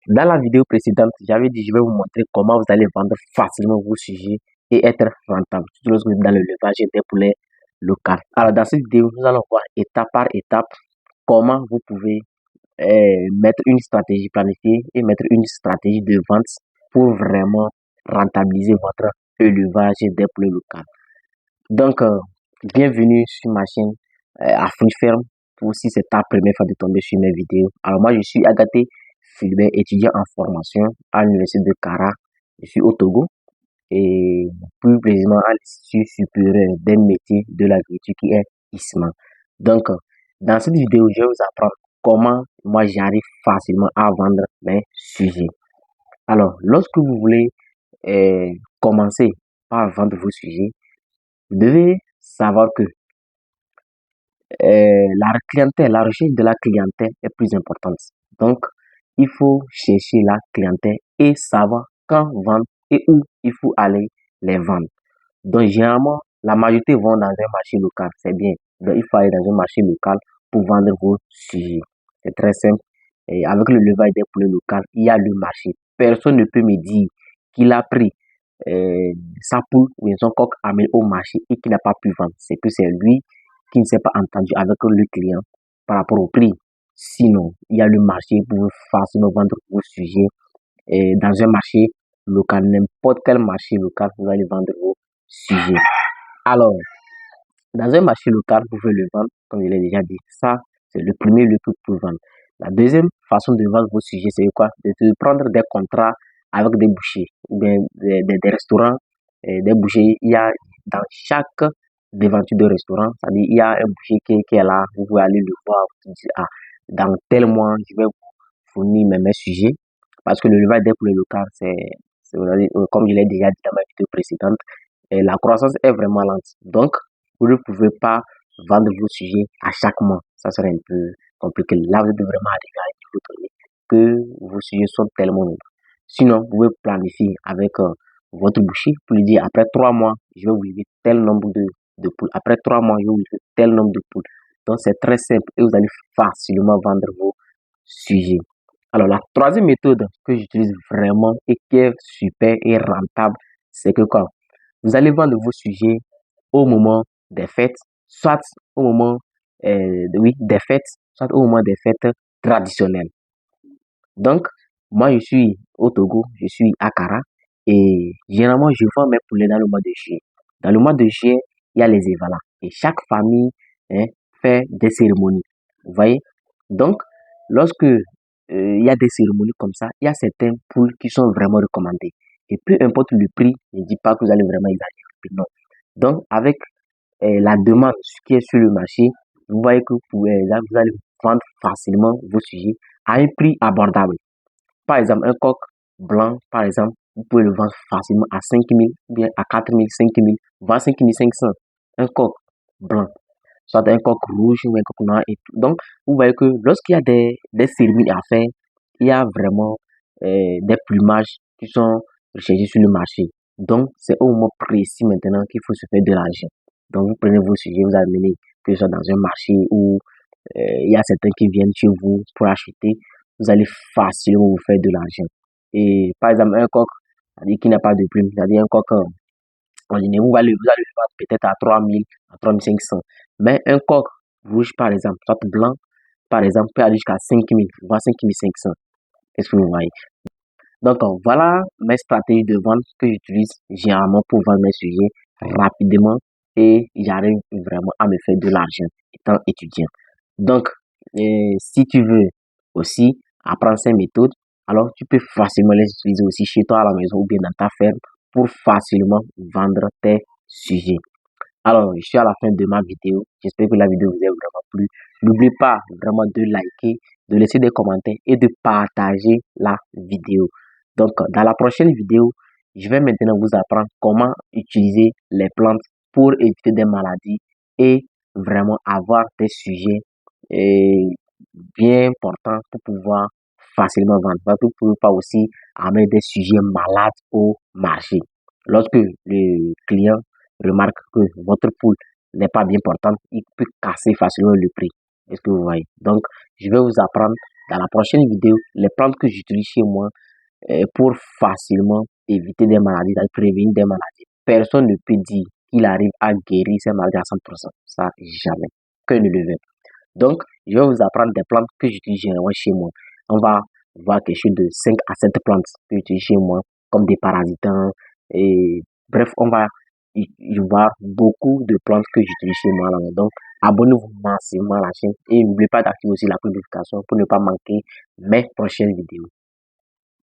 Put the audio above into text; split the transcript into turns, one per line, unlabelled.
Dans la vidéo précédente, j'avais dit je vais vous montrer comment vous allez vendre facilement vos sujets et être rentable, surtout lorsque vous êtes dans le levage des poulets locaux. Alors dans cette vidéo, nous allons voir étape par étape comment vous pouvez mettre une stratégie planifiée et mettre une stratégie de vente pour vraiment rentabiliser votre élevage des poulets locaux. Donc, bienvenue sur ma chaîne Afrique Ferme. Si c'est ta première fois de tomber sur mes vidéos. Alors moi, je suis Agathé Philbert, étudiant en formation à l'université de Kara. Je suis au Togo et plus précisément à l'Institut supérieur des métiers de l'agriculture qui est ISMA. Donc, dans cette vidéo, je vais vous apprendre comment moi j'arrive facilement à vendre mes sujets. Alors, lorsque vous voulez commencer par vendre vos sujets, vous devez savoir que la recherche de la clientèle est plus importante. Donc, il faut chercher la clientèle et savoir quand vendre et où il faut aller les vendre. Donc, généralement, la majorité vont dans un marché local, c'est bien. Donc, il faut aller dans un marché local pour vendre vos sujets. C'est très simple. Et avec le levage des poulets locaux, il y a le marché. Personne ne peut me dire qu'il a pris sa poule ou son coq amené au marché et qu'il n'a pas pu vendre. C'est que c'est lui qui ne s'est pas entendu avec le client par rapport au prix. Sinon, il y a le marché pour facilement vendre vos sujets. Et dans un marché local, n'importe quel marché local, vous allez vendre vos sujets. Alors, dans un marché local, vous pouvez le vendre, comme je l'ai déjà dit. Ça, c'est le premier lieu que vous pouvez vendre. La deuxième façon de vendre vos sujets, c'est quoi? De prendre des contrats avec des bouchers ou bien des restaurants, des bouchers. Il y a dans chaque devanture de restaurant, c'est-à-dire il y a un boucher qui est là, vous pouvez aller le voir, vous dites, ah, dans tel mois, je vais vous fournir mes sujets. Parce que le levage des poulets locaux, comme je l'ai déjà dit dans ma vidéo précédente, la croissance est vraiment lente. Donc, vous ne pouvez pas vendre vos sujets à chaque mois. Ça serait un peu compliqué. Là, vous devez vraiment arriver à un niveau donné que vos sujets sont tellement nombreux. Sinon, vous pouvez planifier avec votre boucher pour lui dire après 3 mois, je vais vous livrer tel nombre de poules. Après 3 mois, je vais vous livrer tel nombre de poules. Donc, c'est très simple et vous allez facilement vendre vos sujets. Alors, la troisième méthode que j'utilise vraiment et qui est super et rentable, c'est que quand vous allez vendre vos sujets au moment des fêtes, soit au moment des fêtes, soit au moment des fêtes traditionnelles. Donc, moi, je suis au Togo, je suis à Kara et généralement, je vends mes poulets dans le mois de juillet. Dans le mois de juillet, il y a les évalas et chaque famille fait des cérémonies. Vous voyez? Donc, lorsque il y a des cérémonies comme ça, il y a certains poules qui sont vraiment recommandés. Et peu importe le prix, ne dit pas que vous allez vraiment exagérer. Non. Donc, avec la demande qui est sur le marché, vous voyez que vous allez vendre facilement vos sujets à un prix abordable. Par exemple, un coq blanc, par exemple, vous pouvez le vendre facilement à 5 000, bien à 4 000, 5 000, voire 5 500. Un coq blanc, soit un coq rouge ou un coq noir et tout. Donc, vous voyez que lorsqu'il y a des cérémonies à faire, il y a vraiment des plumages qui sont recherchés sur le marché. Donc, c'est au moment précis maintenant qu'il faut se faire de l'argent. Donc, vous prenez vos sujets, vous amenez, que ce soit dans un marché où il y a certains qui viennent chez vous pour acheter, vous allez facilement vous faire de l'argent. Et par exemple, un coq, c'est-à-dire qui n'a pas de plume, c'est-à-dire un coq, en général, vous allez le vendre peut-être à 3 000, à 3 500. Mais un coq rouge, par exemple, soit blanc, par exemple, peut aller jusqu'à 5 000, voire 5 500. Est-ce que vous voyez? Donc, voilà mes stratégies de vente que j'utilise généralement pour vendre mes sujets rapidement et j'arrive vraiment à me faire de l'argent étant étudiant. Donc, si tu veux aussi apprendre ces méthodes, alors tu peux facilement les utiliser aussi chez toi à la maison ou bien dans ta ferme pour facilement vendre tes sujets. Alors, je suis à la fin de ma vidéo. J'espère que la vidéo vous a vraiment plu. N'oubliez pas vraiment de liker, de laisser des commentaires et de partager la vidéo. Donc, dans la prochaine vidéo, je vais maintenant vous apprendre comment utiliser les plantes pour éviter des maladies et vraiment avoir des sujets bien portants pour pouvoir facilement vendre. Vous ne pouvez pas aussi amener des sujets malades au marché. Lorsque le client remarque que votre poule n'est pas bien portante, il peut casser facilement le prix. Est-ce que vous voyez? Donc, je vais vous apprendre dans la prochaine vidéo les plantes que j'utilise chez moi pour facilement éviter des maladies, prévenir des maladies. Personne ne peut dire qu'il arrive à guérir ces maladies à 100%. Ça, jamais. Que ne le veut. Donc, je vais vous apprendre des plantes que j'utilise généralement chez moi. On va voir quelque chose de 5 à 7 plantes que j'utilise chez moi, comme des parasitants. Et bref, on va y voir beaucoup de plantes que j'utilise chez moi. Donc, abonnez-vous massivement à la chaîne et n'oubliez pas d'activer aussi la notification pour ne pas manquer mes prochaines vidéos.